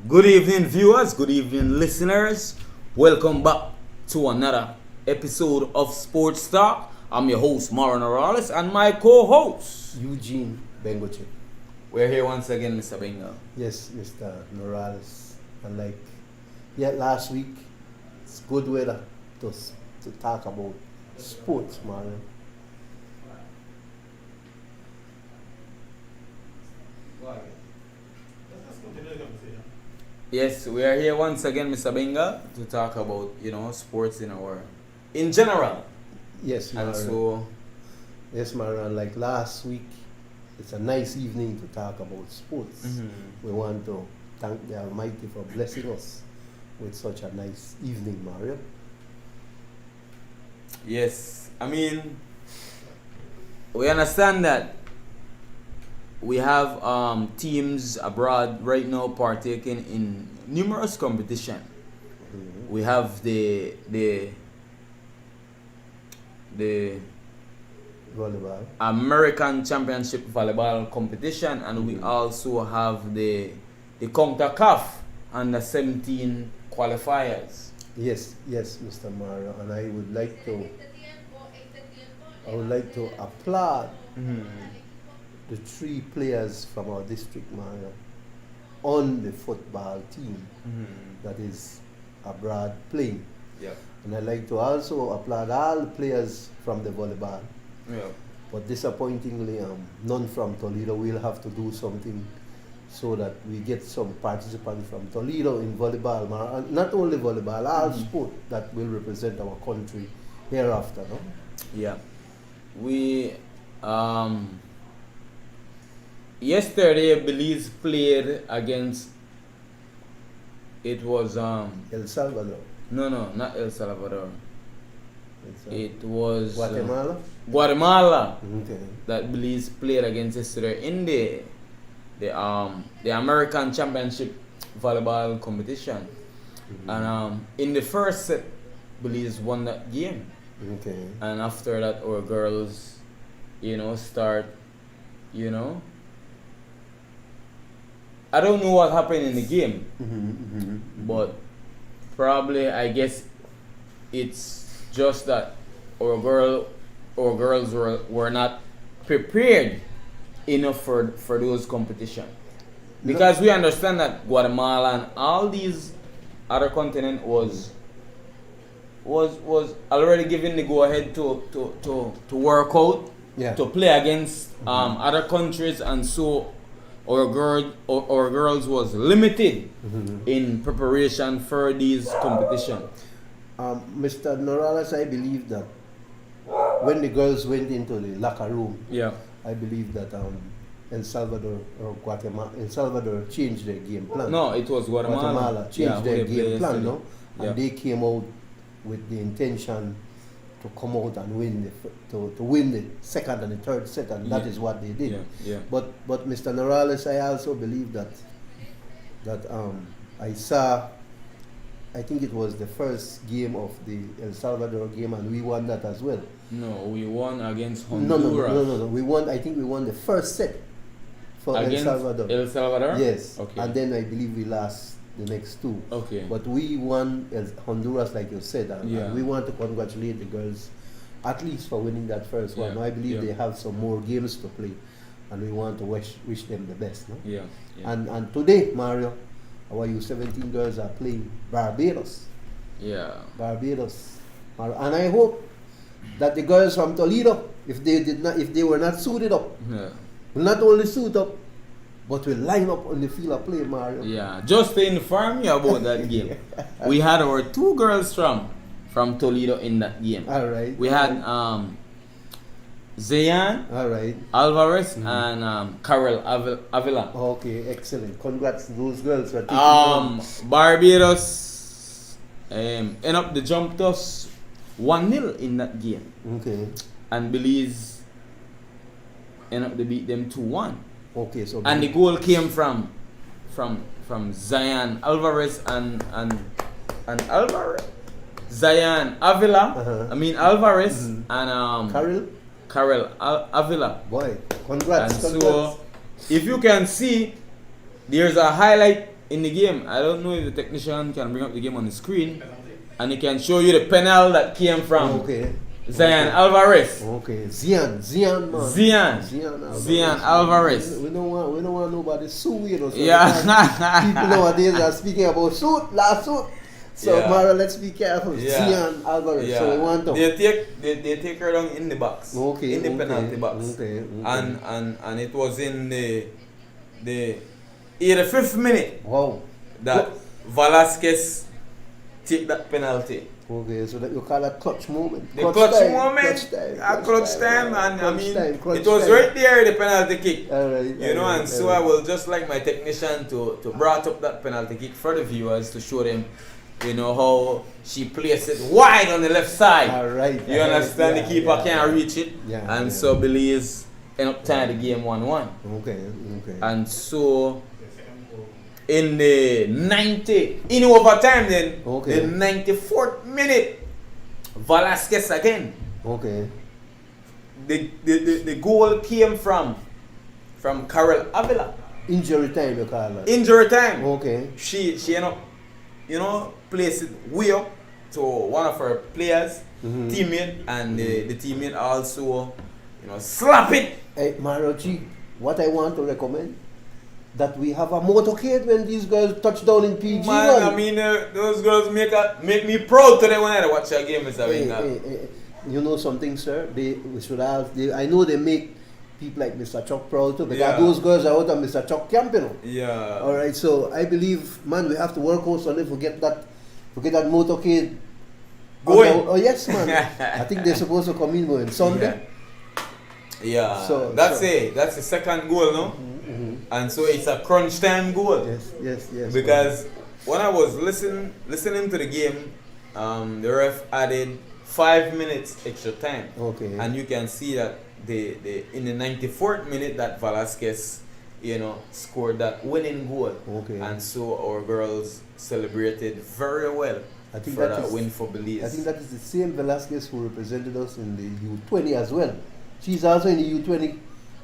Good evening, viewers. Good evening, listeners. Welcome back to another episode of Sports Talk. I'm your host, Mara Morales, and my co-host, Eugene Bengoche. We're here once again, Mr. Bengal. Yes, Mr. Morales. And last week, it's good weather to talk about sports, man. Yes, we are here once again, Mr. Bengal, to talk about, sports in general. Yes, And Mara. so, Yes, Mara. Like last week, it's a nice evening to talk about sports. We want to thank the Almighty for blessing us with such a nice evening, Mario. yes, we understand that we have teams abroad right now partaking in numerous competition. We have the Volleyball. American Championship volleyball competition, and we also have the CONCACAF under 17 qualifiers. Yes, Mr. Mario. And I would like to applaud the three players from our district, Mario, on the football team that is abroad playing. Yeah. And I'd like to also applaud all the players from the volleyball. Yeah. But disappointingly, none from Toledo. We'll have to do something so that we get some participants from Toledo in volleyball. Not only volleyball, all sport that will represent our country hereafter. No? Yeah. We yesterday Belize played against it was El Salvador. no, not El Salvador. It was Guatemala. Guatemala Okay. that Belize played against yesterday in the American Championship volleyball competition. And in the first set Belize won that game. Okay. And after that our girls, start, I don't know what happened in the game, but probably I guess it's just that our girls were not prepared enough for those competition. Because we understand that Guatemala and all these other continent was already given the go ahead to work out, Yeah. to play against other countries, and so our girls was limited in preparation for these competition. Mr. Morales, I believe that when the girls went into the locker room, Yeah. I believe that El Salvador or Guatemala, El Salvador changed their game plan. No, it was Guatemala. changed their who they game played plan, yesterday. no? And Yeah. they came out with the intention to come out and win to win the second and the third set, and that Yeah. is what they did. Yeah. But Mr. Morales, I also believe that I saw. I think it was the first game of the El Salvador game, and we won that as well. No, we won against No, Honduras. We won. I think we won the first set for Against El Salvador. El Salvador? Yes. Okay. And then I believe we lost the next two. Okay. But we won Honduras, like you said, and Yeah. we want to congratulate the girls, at least for winning that first one. Yeah, I believe yeah. they have some more games to play, and we want to wish them the best. No? Yeah. And today, Mario, our U17 girls are playing Barbados. Yeah. Barbados. And I hope that the girls from Toledo, if they were not suited up, Yeah. will not only suit up, but will line up on the field of play, Mario. Yeah. Just to inform you about that game, we had our two girls from Toledo in that game. All right. We had Zayan All right. Alvarez and Carol Avila. Okay, excellent. Congrats to those girls for taking Barbados end up the jump us 1-0 in that game, Okay. and Belize end up to beat them 2-1. Okay, so And the goal came from Zayan Alvarez and Alvarez. Zayan Avila, Alvarez and Carol Avila. Boy, congrats. And so, if you can see, there's a highlight in the game, I don't know if the technician can bring up the game on the screen and he can show you the penalty that came from Zion Alvarez. Okay, Zian, man. Zian Alvarez. We don't want nobody sue, you know. So Yeah. people nowadays are speaking about last suit. So Yeah. Mara, let's be careful. Yeah. Zian Alvarez. Yeah. So we want to. They take her down in the box. Okay. In the penalty box. Okay. And it was in the 85th minute Wow. that Velasquez take that penalty. Okay, so that you call that clutch moment. The clutch time, and I mean, it was right there, the penalty kick. Alright. You know, and so I will just like my technician to brought up that penalty kick for the viewers to show them, you know, how she placed it wide on the left side. Alright. You understand? The keeper can't reach it. Yeah. So Belize end up tying the game 1-1. Okay. And so in the in overtime then, the 94th minute, Velasquez again. Okay. The goal came from Carol Avila. Injury time, you call that. Injury time. Okay. She ended up, you know, place it way up to one of her players, teammate, and the teammate also, you know, slap it. Hey, Mario G, what I want to recommend, that we have a motorcade when these girls touch down in PG. Man, I mean, those girls make me proud today when I watch a game, Mr. Wenger. You know something, sir? I know they make people like Mr. Chuck proud too, because those girls are out of Mr. Chuck camp, you know. Yeah. All right, so I believe, man, we have to work also on it. Forget that motorcade going. Oh yes, man. I think they're supposed to come in on Sunday. Yeah. So that's the second goal, no? And so it's a crunch time goal. Yes. Because when I was listening to the game, the ref added 5 minutes extra time. Okay. And you can see that in the 94th minute that Velasquez, you know, scored that winning goal. Okay. And so our girls celebrated very well for that win for Belize. I think that is the same Velasquez who represented us in the U20 as well. She's also in the U20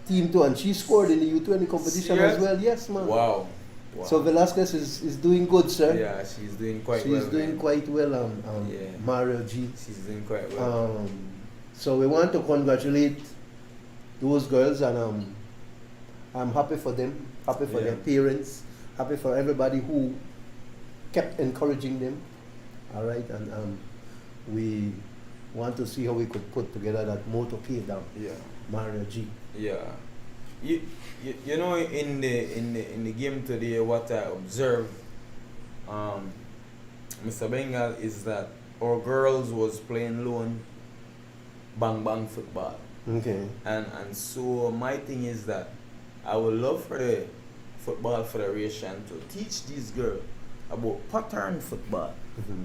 team too, and she scored in the U20 competition as well. Yes, man. Wow. So Velasquez is doing good, sir. Yeah, she's doing quite well. She's doing quite well, Mario G. She's doing quite well. So we want to congratulate those girls, and I'm happy for them, happy for their parents, happy for everybody who kept encouraging them. All right, and we want to see how we could put together that motorcade down. Yeah. Mario G. Yeah. You know, in the game today, what I observed, Mr. Bengal, is that our girls was playing lone bang football. Okay. And so my thing is that I would love for the Football Federation to teach these girls about pattern football.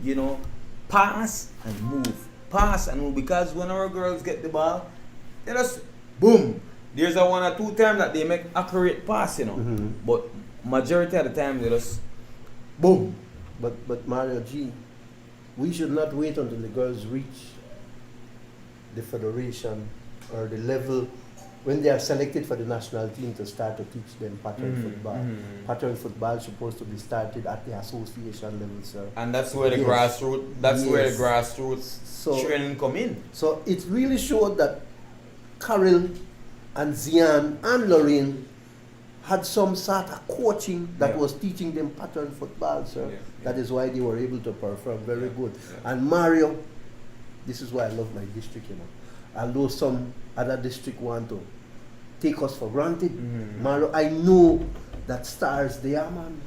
You know, pass and move, because when our girls get the ball, they just boom. There's a 1 or 2 times that they make accurate pass, you know. But majority of the time they just boom. But Mario G, we should not wait until the girls reach the federation or the level when they are selected for the national team to start to teach them pattern football. Pattern football is supposed to be started at the association level, sir. And that's where the grassroots training come in. So it really showed that Carol and Zian and Lorraine had some sort of coaching that was teaching them pattern football, sir. That is why they were able to perform very good. And Mario, this is why I love my district, you know. Although some other district want to take us for granted, Mario, I know that stars they are, man.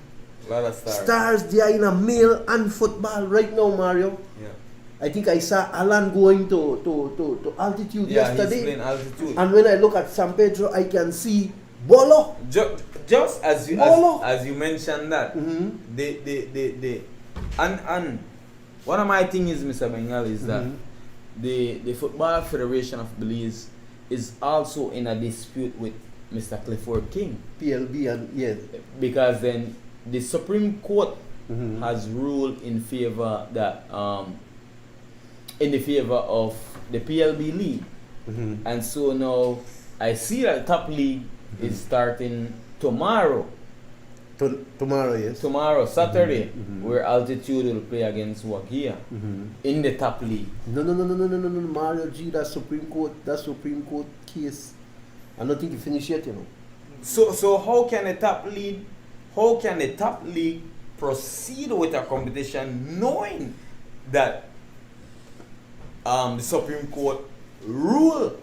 A lot of stars. Stars they are in a male and football right now, Mario. Yeah. I think I saw Alan going to altitude yesterday. He's playing altitude. And when I look at San Pedro, I can see Bolo. Just as you mentioned that, and one of my things, Mr. Bengal, is that the Football Federation of Belize is also in a dispute with Mr. Clifford King. PLB and because then the Supreme Court has ruled in favor that in the favor of the PLB league, and so now I see that top league is starting tomorrow. Tomorrow, yes. Tomorrow, Saturday, Mhm. where Altitude will play against Wagia in the top league. No, Mario G, that's Supreme Court case. I don't think you finished yet, you know. So how can the top league proceed with a competition knowing that the Supreme Court rule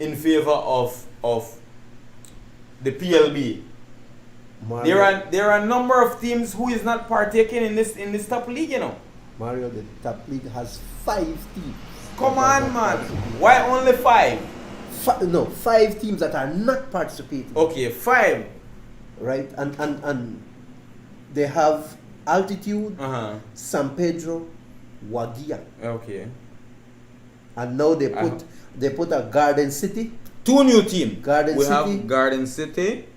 in favor of the PLB? Mario, There are a number of teams who is not partaking in this top league, you know. Mario, the top league has 5 teams. Come on, man. Why only 5? 5 teams that are not participating. Okay, 5. Right? And they have Altitude, San Pedro, Wagia. Okay. And now they put a Garden City. 2 new teams. Garden we City. have Garden City.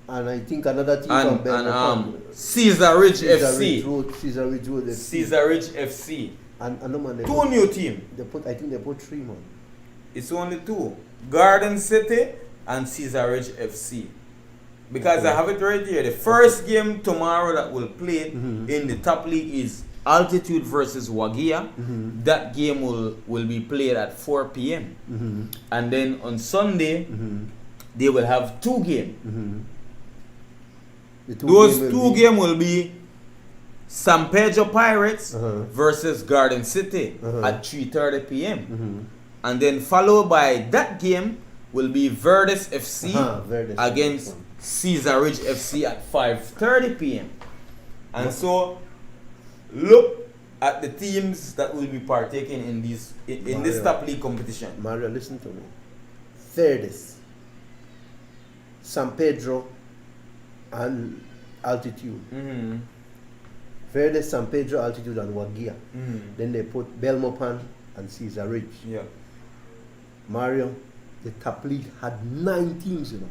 And I think another team from Belmont. Caesar Ridge FC. Caesar Ridge Road FC. Caesar Ridge FC. And no man, 2 new teams. I think they put 3 man. It's only 2. Garden City and Caesar Ridge FC. Because I have it right here. The first game tomorrow that will play in the top league is Altitude versus Wagia. That game will be played at 4 p.m. And then on Sunday, they will have 2 games. Those 2 games will be San Pedro Pirates versus Garden City at 3:30 p.m. And then followed by that game will be Verdes FC against Caesar Ridge FC at 5:30 p.m. And so look at the teams that will be partaking in this top league competition. Mario, listen to me. Verdes, San Pedro, and Altitude. Verdes, San Pedro, Altitude, and Wagia. Then they put Belmopan and Caesar Ridge. Yeah. Mario, the top league had 9 teams, you know.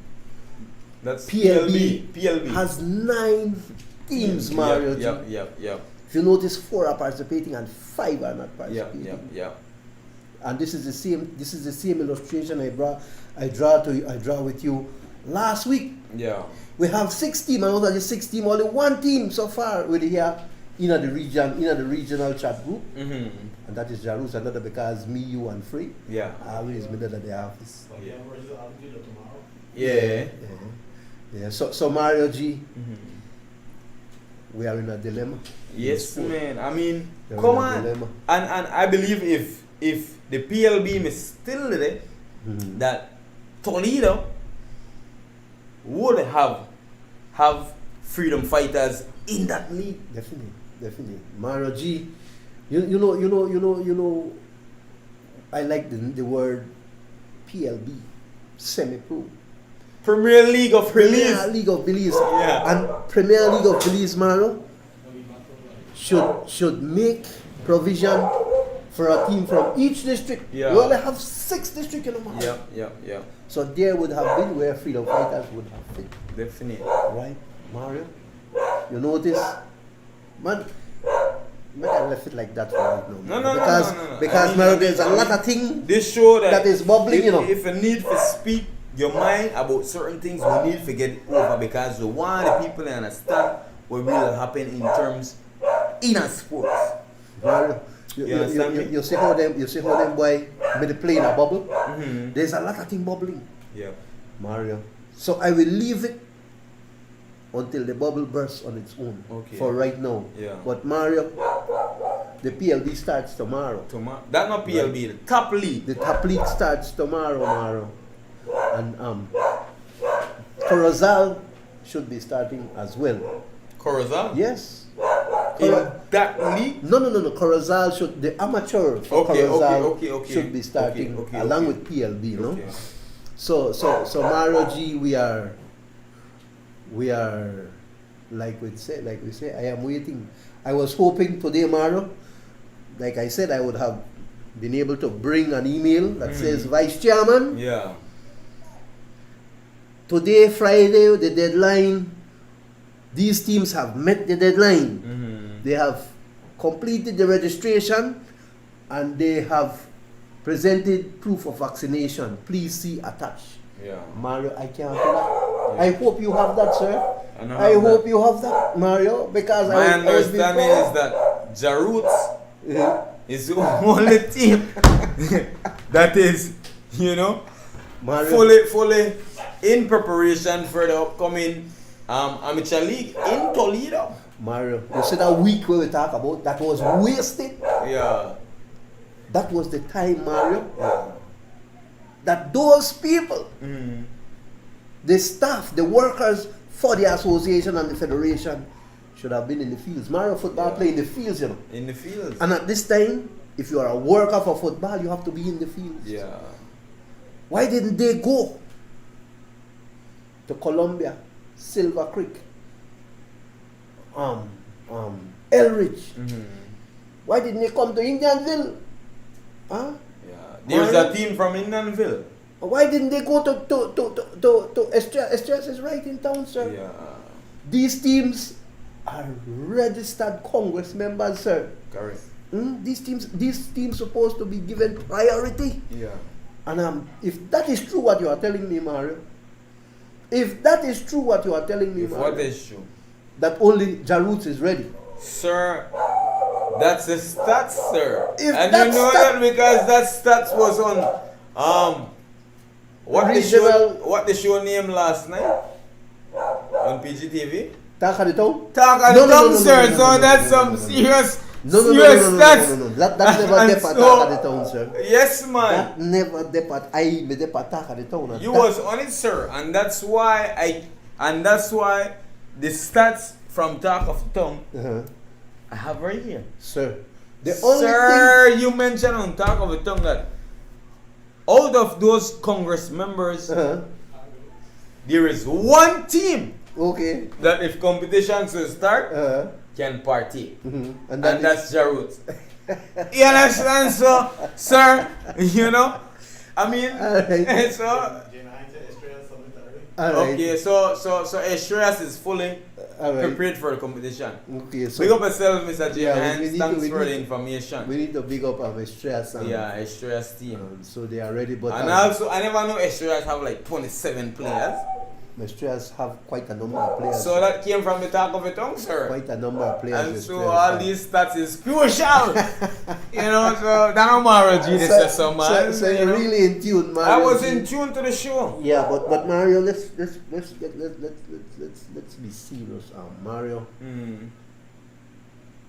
That's PLB. PLB has 9 teams, Mario. Yeah. If you notice, 4 are participating and 5 are not participating. Yeah. And this is the same illustration I draw with you last week. Yeah. We have 6 teams, and out of the 6 teams, only 1 team so far with here in the regional chat group. And that is Jarus, another because me, you, and Free. Yeah. I always been at the office. Oh, yeah, versus Altitude tomorrow. Yeah. So Mario G, we are in a dilemma. Yes, man. I mean, We're come in a on. dilemma. And I believe if the PLB is still there, that Toledo would have freedom fighters in that league. Definitely. Mario G, you know. I like the word PLB, semi-pro. Premier League of Belize. Premier League of Belize. Yeah. And Premier League of Belize, Mario, should make provision for a team from each district. Yeah. We only have 6 districts in the Mario. Yeah. So there would have been where freedom fighters would have fit. Definitely. Right, Mario? You notice? Man, I left it like that for right now. No. Because I mean, Mario, there's a lot of things this show that is bubbling, you know. If you need to speak your mind about certain things, we need to get it over because we want the people to understand what will happen in terms in a sports. Mario, you see how them boy made the play in a bubble? There's a lot of things bubbling. Yeah. Mario. So I will leave it until the bubble bursts on its own. Okay. For right now. Yeah. But Mario, the PLB starts tomorrow. That's not PLB, the top league. The top league starts tomorrow, Mario. And Corozal should be starting as well. Corozal? Yes. In that league? No. Corozal should, the amateur for Corozal should be starting along with PLB, you know. Okay. So Mario G, we are like we say, I am waiting. I was hoping today, Mario, like I said, I would have been able to bring an email that says Vice Chairman. Yeah. Today, Friday, the deadline. These teams have met the deadline. They have completed the registration and they have presented proof of vaccination. Please see attached. Yeah. Mario, I can't do that. I hope you have that, sir. I hope you have that, Mario, because my I was understanding is that Jarroots is the only team that is, Mario, fully in preparation for the upcoming amateur league in Toledo. Mario, you see that week where we talk about that was wasted. Yeah. That was the time, Mario, that those people, the staff, the workers for the association and the federation should have been in the fields. Mario, football play in the fields, In the fields. And at this time, if you are a worker for football, you have to be in the fields. Yeah. Why didn't they go to Columbia, Silver Creek, Elridge? Why didn't they come to Indianville? Huh? Yeah. There's a team from Indianville. Why didn't they go to Estrellas? Estrellas is right in town, sir. Yeah. These teams are registered Congress members, sir. Correct. These teams supposed to be given priority. Yeah. And if that is true what you are telling me, Mario, if that is true what you are telling me, If Mario, what is true? that only Jarroots is ready. Sir, that's the stats, sir. If And that you know that because that stats was on what the show named last night on PGTV? Talk of the town? Talk of the town, sir. So that's some serious stats. No. That's never And depart so- Talk of the town, sir. Yes, man. That never depart. I me depart Talk of the town. and You that- was on it, sir, and that's why the stats from Talk of the Tongue Uh-huh. I have right here. Sir. The only Sir, you mentioned on Talk of the Tongue that out of those Congress members, thing. Uh-huh. there is one team Okay. that if competitions will start Uh-huh. can partake, Mhm. and that that's Jarroots. You understand, so, sir? I mean, Alright. so. Jane Hines and Estrella submit already. Alright. Okay, so Estrellas is fully Alright. prepared for the competition. Okay, so Big up yourself, Mr. J. Yeah, we and need thanks to- we for need- the information. we need to big up Estrellas. Yeah, Estrellas team. So they are ready, but And also, I never know Estrellas have like 27 players. Estrellas have quite a number of players. So that came from the Talk of the Tongue, sir. Quite a number of players. And so Estrellas all have. these stats is crucial. So that no Mario G this is some man. So you're really in tune, Mario. I was in tune to the show. Yeah, but Mario, let's be serious. Mario,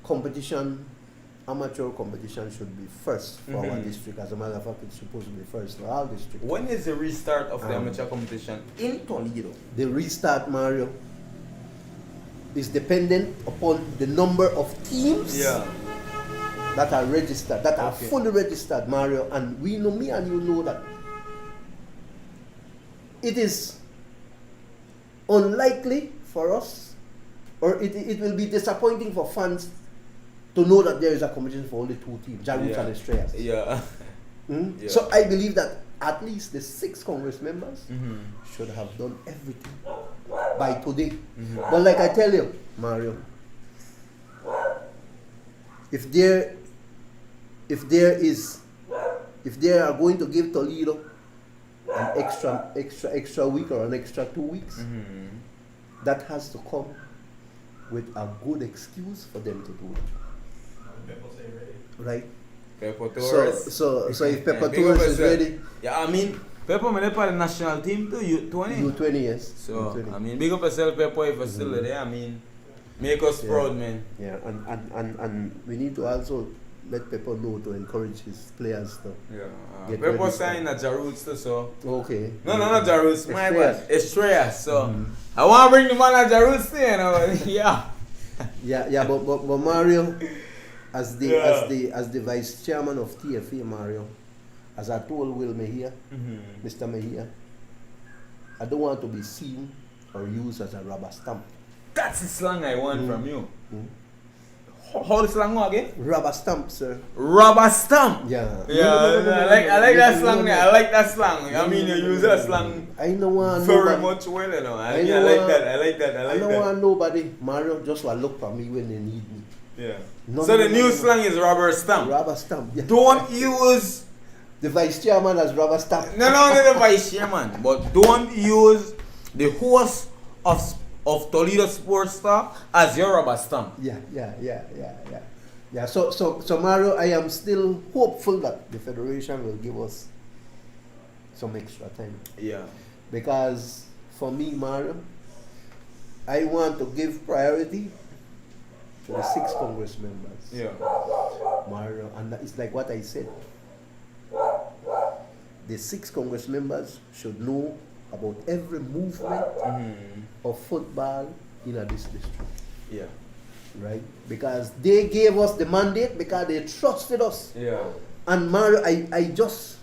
competition, amateur competition should be first for our district. As a matter of fact, it's supposed to be first for our district. When is the restart of the amateur competition in Toledo? The restart, Mario, is dependent upon the number of teams that are registered, that are fully registered, Mario. And we know, me and you know that it is unlikely for us, or it will be disappointing for fans to know that there is a competition for only two teams, Jarroots and Estrellas. Yeah. Yeah. So I believe that at least the 6 Congress members should have done everything by today. But like I tell you, Mario, if they are going to give Toledo an extra week or an extra 2 weeks, that has to come with a good excuse for them to do it. People say ready. Right? Pepper Torres. So if Pepper big up Torres is yourself. ready, Yeah, I mean, Pepper may part of the national team too, U20. U20, yes. So, U20. I mean, big up yourself, Pepper, if you're still there. I mean, make us proud, man. Yeah, and we need to also let Pepper know to encourage his players to Yeah. Get Pepper ready. signed at Jarroots too, so. okay. No, not Jarroots, my Estrellas. bad. Estrellas, so. I want to bring the man at Jarroots too, Yeah. Yeah, but Mario, as the vice chairman of TFA, Mario, as I told Will Mejia, Mr. Mejia, I don't want to be seen or used as a rubber stamp. That's the slang I want from you. How the slang go again? Rubber stamp, sir. Rubber stamp. Yeah. Yeah, I like that slang there. I like that slang. I mean, you use that slang I don't want very nobody. much well, I I like know that. I like that. I don't want nobody. Mario just will look for me when they need me. Yeah. No, So no, the no, new no. slang is rubber stamp. Rubber stamp. Yeah. Don't use The vice chairman as rubber stamp. not only the vice chairman, but don't use the host of Toledo Sports Star as your rubber stamp. Yeah. So Mario, I am still hopeful that the federation will give us some extra time. Yeah. Because for me, Mario, I want to give priority to the 6 Congress members. Yeah. Mario, and it's like what I said. The 6 Congress members should know about every movement of football in this district. Yeah. Right? Because they gave us the mandate because they trusted us. Yeah. And Mario, I just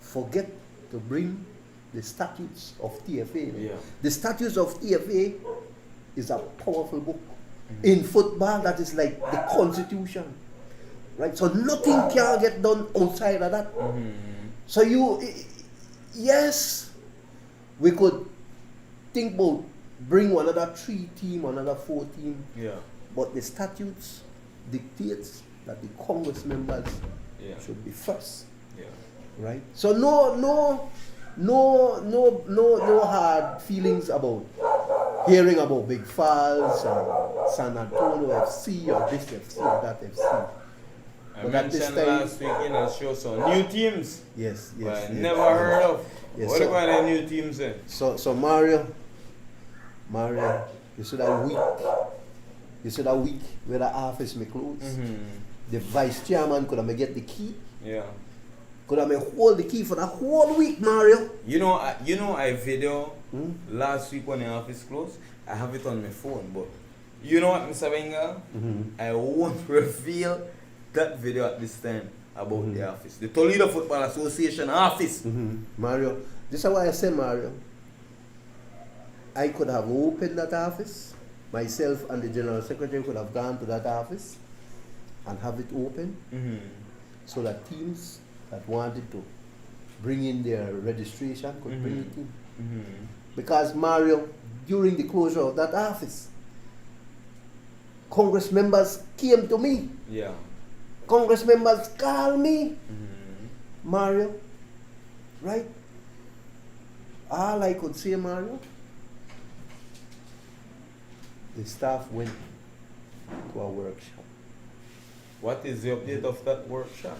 forget to bring the statutes of TFA. Yeah. The statutes of TFA is a powerful book. In football, that is like the constitution. Right? So nothing can get done outside of that. So yes, we could think about bring another 3 team, another 4 team. Yeah. But the statutes dictates that the Congress members should be first. Yeah. Right? So no hard feelings about hearing about Big Falls or San Antonio FC or this FC or that FC. I But at this mentioned time- last week in a show some new teams. Yes. But never heard of. Yes, What so- about the new teams then? So Mario, you see that week where the office may close. The vice chairman could have get the key. Yeah. Could have hold the key for the whole week, Mario. You know I video last week when the office closed. I have it on my phone, but you know what, Mr. Wenger? I won't reveal that video at this time about the office. The Toledo Football Association office. Mario, this is why I say, Mario, I could have opened that office. Myself and the General Secretary could have gone to that office and have it open so that teams that wanted to bring in their registration could bring it in. Because, Mario, during the closure of that office, Congress members came to me. Yeah. Congress members called me. Mario, right? All I could say, Mario, the staff went to a workshop. What is the update of that workshop?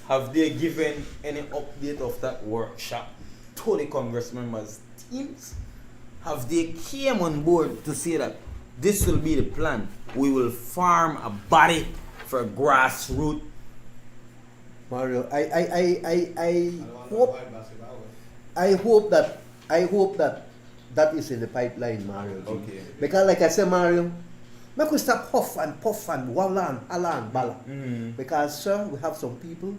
Have they given any update of that workshop to the Congress members' teams? Have they came on board to say that this will be the plan? We will farm a body for grassroots. Mario, I I hope basketball. I hope that is in the pipeline, Mario. Okay. Because like I said, Mario, make we stop puff and walla and bala. Because sir, we have some people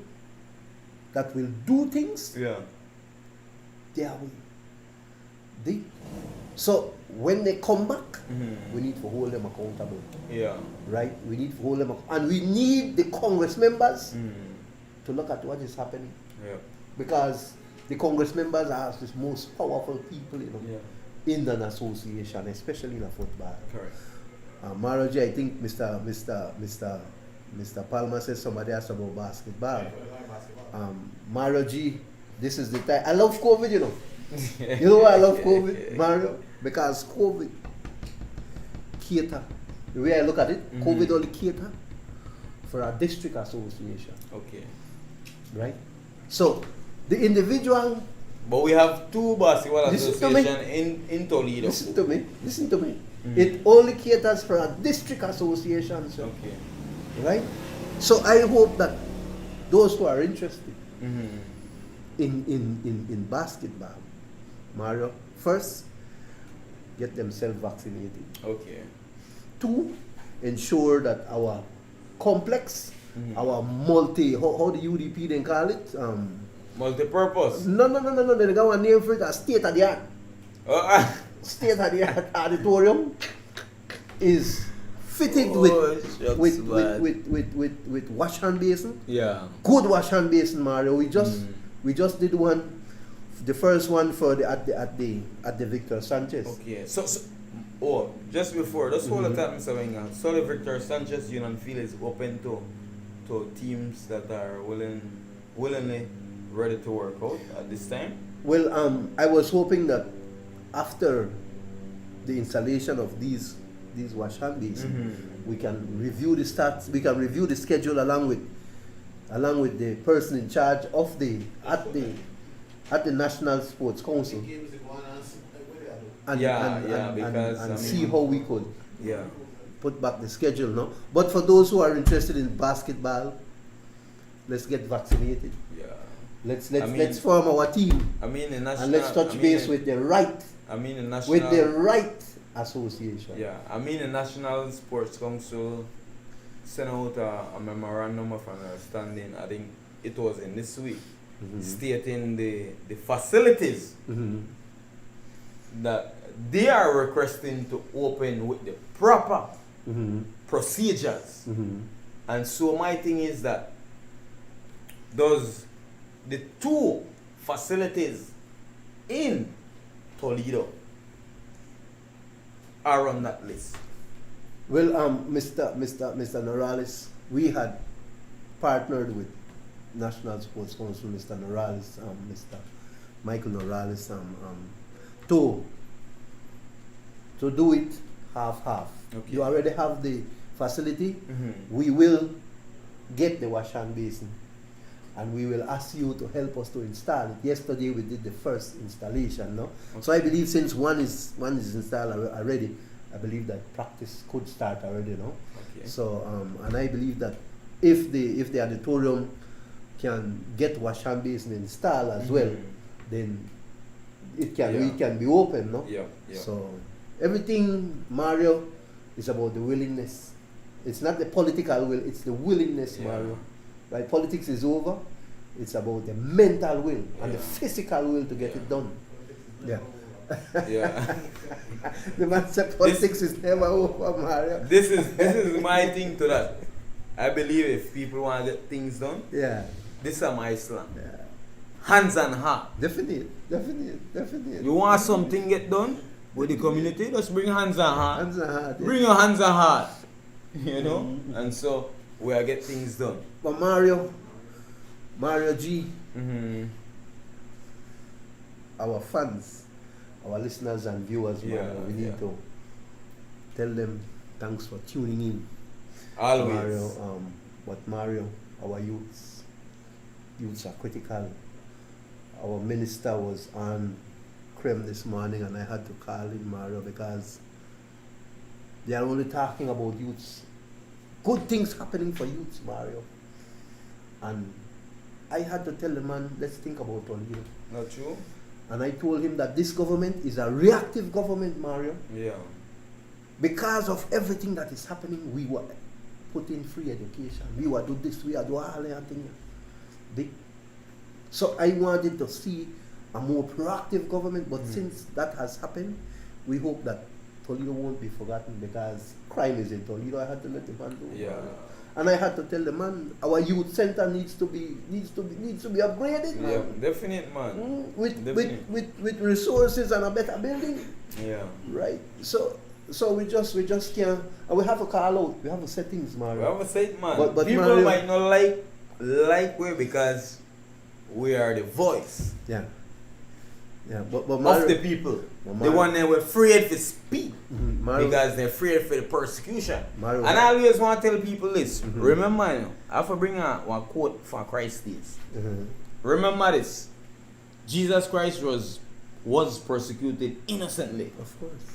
that will do things Yeah. their way. So when they come back, we need to hold them accountable. Yeah. Right? We need to hold them and we need the Congress members to look at what is happening. Yeah. Because the Congress members are the most powerful people, Yeah. in an association, especially in a football. Correct. Mario G, I think Mr. Palmer says somebody asked about basketball. Mario G, this is the time. I love COVID, you know. You know why I love COVID, Mario? Because COVID cater. The way I look at it, COVID only cater for a district association, Okay. right? So the individual. But we have 2 basketball Listen to me. associations in Toledo. Listen to me. It only caters for a district association, sir. Okay. Right? So I hope that those who are interested in basketball, Mario, first, get themselves vaccinated. Okay. 2, ensure that our complex, our how the UDP then call it? Multi-purpose. No, they got one name for it, a state of the art. State of the art auditorium is fitted with wash hand basin. Yeah. Good wash hand basin, Mario. We just did one, the first one for at the Victor Sanchez. Okay. So just before, just hold the time, Mr. Wenger. So the Victor Sanchez Union Field is open to teams that are willingly ready to work out at this time? Well, I was hoping that after the installation of these wash hand basins, we can review the stats. We can review the schedule along with the person in charge of at the National Sports Council, and see how we could put back the schedule. No, but for those who are interested in basketball, let's get vaccinated. Yeah. Let's form our team. I mean, and let's touch base with the right. With the right association. Yeah, I mean the National Sports Council sent out a memorandum of understanding. I think it was in this week, stating the facilities that they are requesting to open with the proper procedures. And so my thing is that the two facilities in Toledo are on that list. Well, Mr. Norales, we had partnered with National Sports Council, Mr. Norales, Mr. Michael Norales, to do it half-half. Okay. You already have the facility. We will get the wash hand basin, and we will ask you to help us to install it. Yesterday we did the first installation, no? Okay. So I believe since one is installed already, I believe that practice could start already, no? Okay. So and I believe that if the auditorium can get wash hand basin installed as well, then we can be open, no? Yeah. So everything, Mario, is about the willingness. It's not the political will, it's the willingness, Mario. Right? Politics is over. It's about the mental will and the physical will to get it done. Yeah. The man said politics is never over, Mario. This is my thing to that. I believe if people want to get things done, this is my slang. Yeah. Hands and heart. Definitely. You want something get done with the community, just bring hands and heart. Hands and heart. Bring your hands and heart. You know? And so we are get things done. But Mario G, our fans, our listeners and viewers, Mario, we need to tell them thanks for tuning in. Always. Mario, but Mario, our youths are critical. Our minister was on Creme this morning and I had to call him, Mario, because they are only talking about youths. Good things happening for youths, Mario. And I had to tell the man, let's think about Toledo. Not true? And I told him that this government is a reactive government, Mario. Yeah. Because of everything that is happening, we were putting free education. We were do this, we are do all that thing. So I wanted to see a more proactive government, but since that has happened, we hope that Toledo won't be forgotten, because crime is in Toledo. I had to let the man know. Yeah. And I had to tell the man, our youth center needs to be upgraded, man. Yeah, definite, man. With resources and a better building. Yeah. Right. So we just can't, and we have to call out. We have to set things, man. We have to set, man. But people Mario, might not like we because we are the voice. Yeah. Yeah, but Mario, of the people. The one that were afraid to speak because they're afraid for the persecution. Mario, and I always want to tell people this. Remember, I have to bring one quote from Christ this. Remember this. Jesus Christ was persecuted innocently. Of course.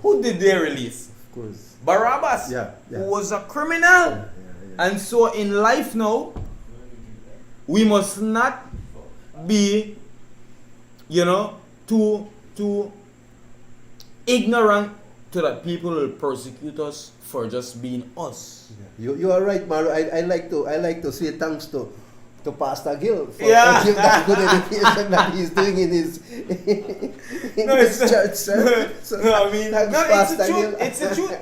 Who did they release? Of course. Barabbas, who was a criminal. And so in life now, we must not be, too ignorant to that people will persecute us for just being us. You are right, Mario. I like to say thanks to Pastor Gil for giving that good education that he's doing in his church. It's the truth.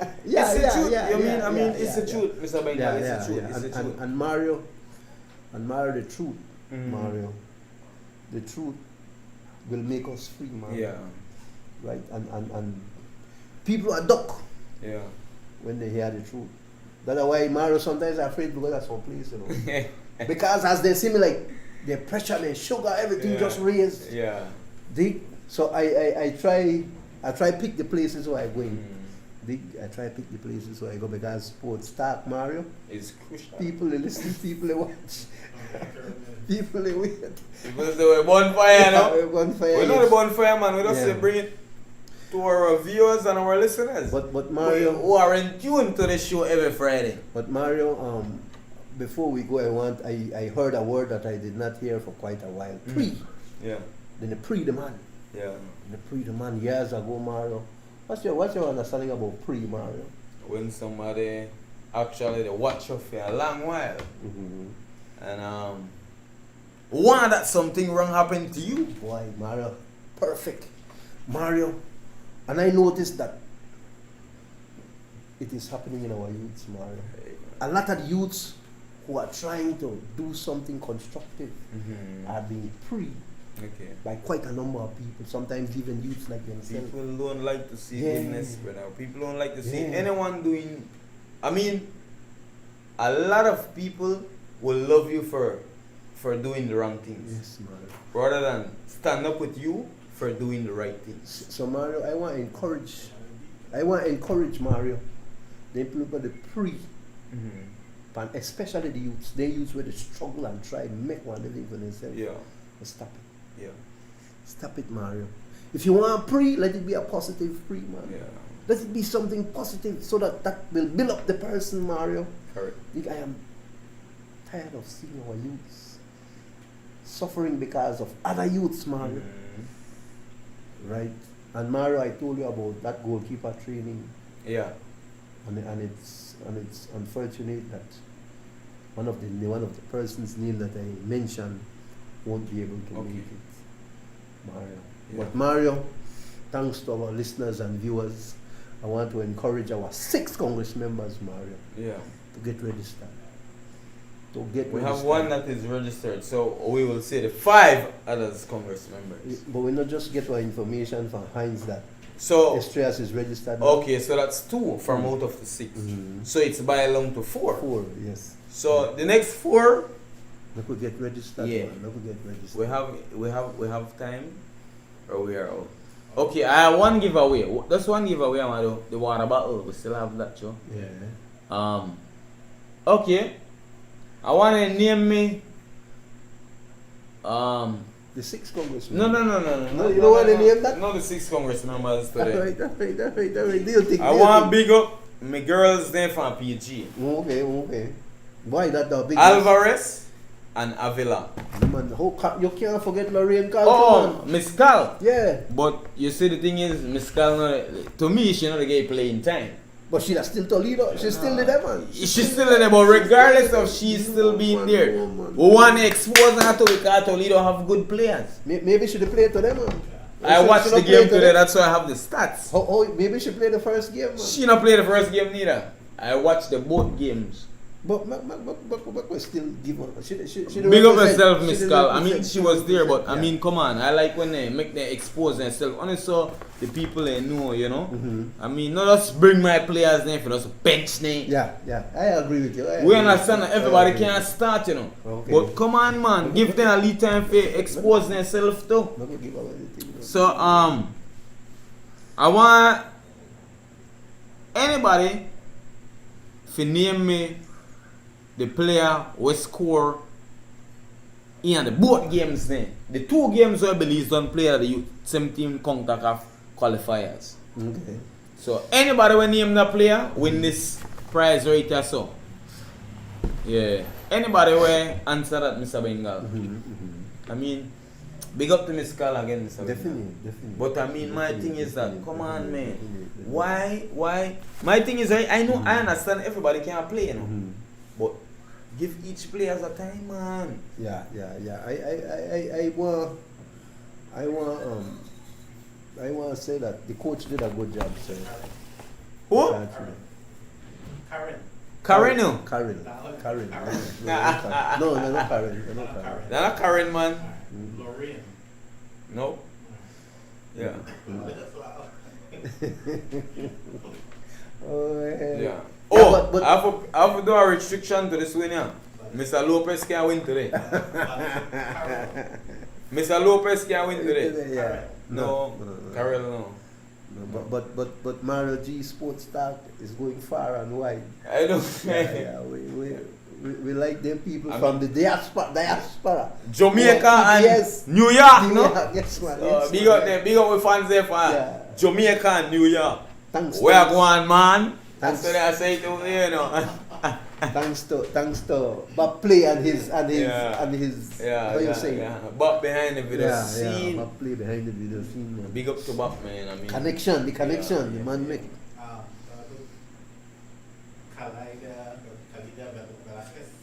It's the truth, Mr. Bengal. It's the truth. And Mario, the truth, Mario, the truth will make us free, man. Yeah. Right? And people are duck when they hear the truth. That's why Mario sometimes are afraid because of some place, Because as they see me, like their pressure, their sugar, everything just raised. Yeah. So I try pick the places where I go in. I try pick the places where I go because sports talk, Mario. It's crucial. People they listen, people they watch, people they wait. People say we're bonfire now. Bonfire, We're not yes. a bonfire, man. We just Yeah. say bring it to our viewers and our listeners. But Mario, who are in tune to the show every Friday. But Mario, before we go, I heard a word that I did not hear for quite a while. Pre. Yeah. Then the pre the man. Yeah. The pre the man years ago, Mario. What's your understanding about pre, Mario? When somebody actually they watch you for a long while. Mm-hmm. And one that something wrong happened to you. Boy, Mario, perfect. Mario. And I noticed that it is happening in our youths, Mario. A lot of youths who are trying to do something constructive are being freed by quite a number of people, sometimes even youths like themselves. People don't like to see goodness, brother. People don't like to see Yeah. anyone doing. I mean, a lot of people will love you for doing the wrong things, Yes, Mario. rather than stand up with you for doing the right things. So Mario, I want to encourage Mario, the people the pre, and especially the youths. They youths where they struggle and try to make one living for themselves. Yeah, Stop it. yeah, Stop it, Mario. If you want pre, let it be a positive pre, man. yeah. Let it be something positive so that will build up the person, Mario. Correct. I am tired of seeing our youths suffering because of other youths, Mario. Right? And Mario, I told you about that goalkeeper training, Yeah. and it's unfortunate that one of the person's name that I mentioned won't be able to make it, Mario. Yeah. But Mario, thanks to our listeners and viewers, I want to encourage our 6 Congress members, Mario, Yeah. to get registered. We have one that is registered, so we will say the 5 others Congress members. But we not just get our information from Heinz that So Estrias is registered. now. okay, so that's 2 from out of the 6. So it's by along to 4. 4, yes. So the next 4, We could get registered. Yeah. Man. We could get registered. we have time, or we are out. Okay, I have one giveaway. That's one giveaway. I'm gonna do the water bottle. We still have that, too. Yeah. Okay. I want to name me. The 6 Congress No. No, you don't want to name that? Not the 6 Congress members today. That's right. Do you think? I want to big up my girls there from PG. Okay. Why that the big Alvarez and Avila. man? You can't forget Lorraine Carlton, Oh, man. Miss Cal. Yeah, But you see, the thing is, Miss Cal, to me, she not the guy playing time. but she's still Toledo. She's still there, man. She's still there, but regardless of she's still being there, man. we want to expose her to because Toledo have good players. Maybe she play to them, man. I watched the game today, that's why I have the stats. Maybe she played the first game, man. She not play the first game neither. I watched the both games. But we still give her. She Big up herself, she Miss didn't Cal. I represent- mean, she was there, but I yeah. mean, come on. I like when they make them expose themselves. Only so the people they know, you know. I mean, not just bring my players there for just bench name. Yeah, I agree with you. We understand that everybody can't start, you know. Okay. But come on, man, give them a little time for expose themselves too. Not gonna give away anything, no. So I want anybody to name me the player who score in the both games then. The 2 games where Belize don't play at the youth 17 CONCACAF qualifiers. Okay. So anybody will name the player win this prize right here, so. Yeah. Anybody will answer that, Mr. Bengal. I mean, big up to Miss Cal again, Mr. Bengal. Definitely. But I mean, my thing is that, come on, man. Why? My thing is, I know, I understand everybody can't play, you know. But give each player a time, man. Yeah. I want to say that the coach did a good job, sir. Who? Karen, no? Karen. No, not Karen. They're not Karen, man. Lorraine. No? Yeah. Yeah. Oh, but I have to do a restriction to this win, yeah. Mr. Lopez can't win today. Mr. Lopez can't win today. Yeah. No, Carol, no. No, but Mario G Sports Talk is going far and wide. I don't. We like them people I from mean, the diaspora. Jamaica Yeah, and yes. New York, New no? York, yes, man. Yes, Big man, up there, big up with fans there for Yeah. Jamaica and New York. Thanks. Where I go on, man? Thanks. That's what I say to you, you know. Thanks to bapplay and his Yeah. how you say? Yeah. But behind the video scene. Bapplay behind the video scene, man. Big up to Bob, man. I mean, The connection, the man make.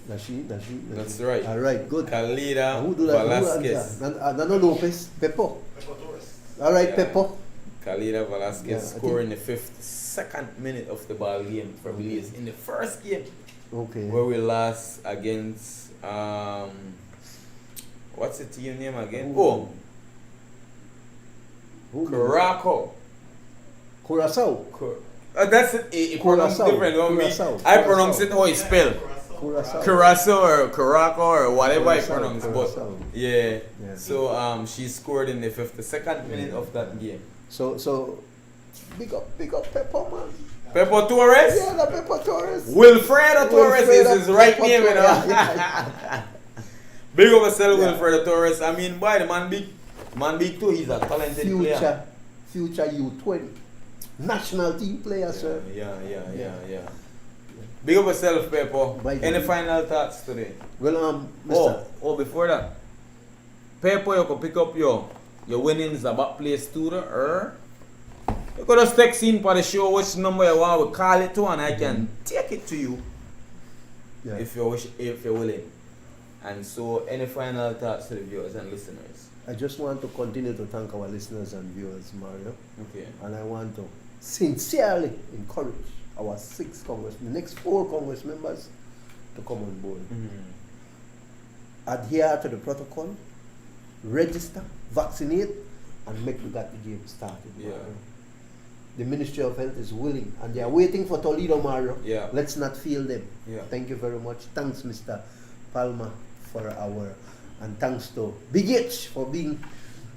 That's right. All right, good. Kalida Who do that? Velasquez. Nano Lopez, Pepo. All right, Yeah. Pepo. Kalida Velasquez Yeah, I scoring the 52nd minute of the ball game for Belize in the first game Okay. where we lost against what's the team name again? Who? Curaçao. Curacao. That's it. It pronounced Curaçao. different. You know me? Curaçao. I pronounce it how it's spelled. Curacao. Curaçao or Curaçao or whatever I Curaçao, pronounce, but Curaçao. yeah. Yeah. So she scored in the 52nd minute of that game. So big up Pepo, man. Pepo Torres. Yeah, the Pepo Torres. Wilfredo Torres is his right Pepo name, you know. Torres. Yeah. Big up yourself, Yeah. Wilfredo Torres. I mean, boy, the man big too. He's a talented player. Future U20 national team player, sir. Yeah. Big up yourself, Pepo. Bye, Any bye. final thoughts today? Well, Mr. Before that, Pepo, you can pick up your winnings about play student, or you could just text in for the show which number you want, we call it to, and I can take it to you Yeah. if you're willing. And so, any final thoughts to the viewers and listeners? I just want to continue to thank our listeners and viewers, Mario. Okay. And I want to sincerely encourage our the next 4 Congress members to come on board. Adhere to the protocol, register, vaccinate, and make the game started. Yeah. Mario. The Ministry of Health is willing, and they are waiting for Toledo, Mario. Yeah. Let's not fail them. Yeah. Thank you very much. Thanks, Mr. Palmer, and thanks to Big H for being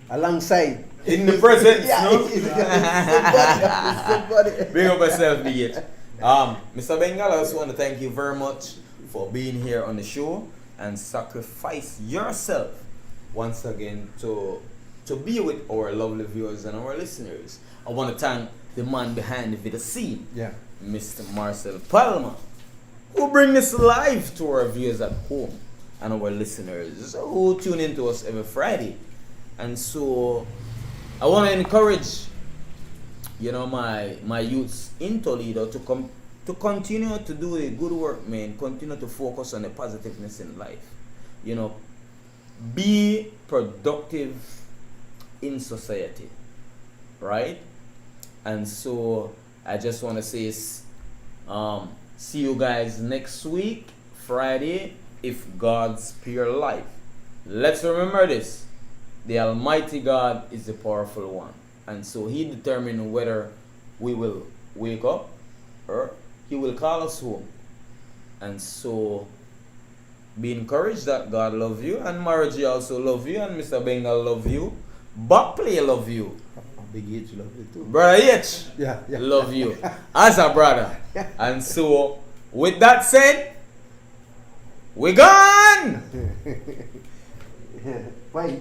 alongside. In the presence, Yeah, no? it's somebody. Big up yourself, BH. Mr. Bengal, I also want to thank you very much for being here on the show and sacrifice yourself once again to be with our lovely viewers and our listeners. I want to thank the man behind the video scene, Yeah. Mr. Marcel Palma, who bring this live to our viewers at home and our listeners who tune in to us every Friday. And so I want to encourage, my youths in Toledo to continue to do the good work, man. Continue to focus on the positiveness in life. Be productive in society, right? And so I just want to say, see you guys next week, Friday, if God spare life. Let's remember this. The Almighty God is the powerful one. And so He determines whether we will wake up or He will call us home. And so be encouraged that God loves you, and Margie also love you, and Mr. Bengal love you. Bapplay love you. Big H love you too. Brother H Yeah. love you as a brother. And so with that said, we gone! Bye.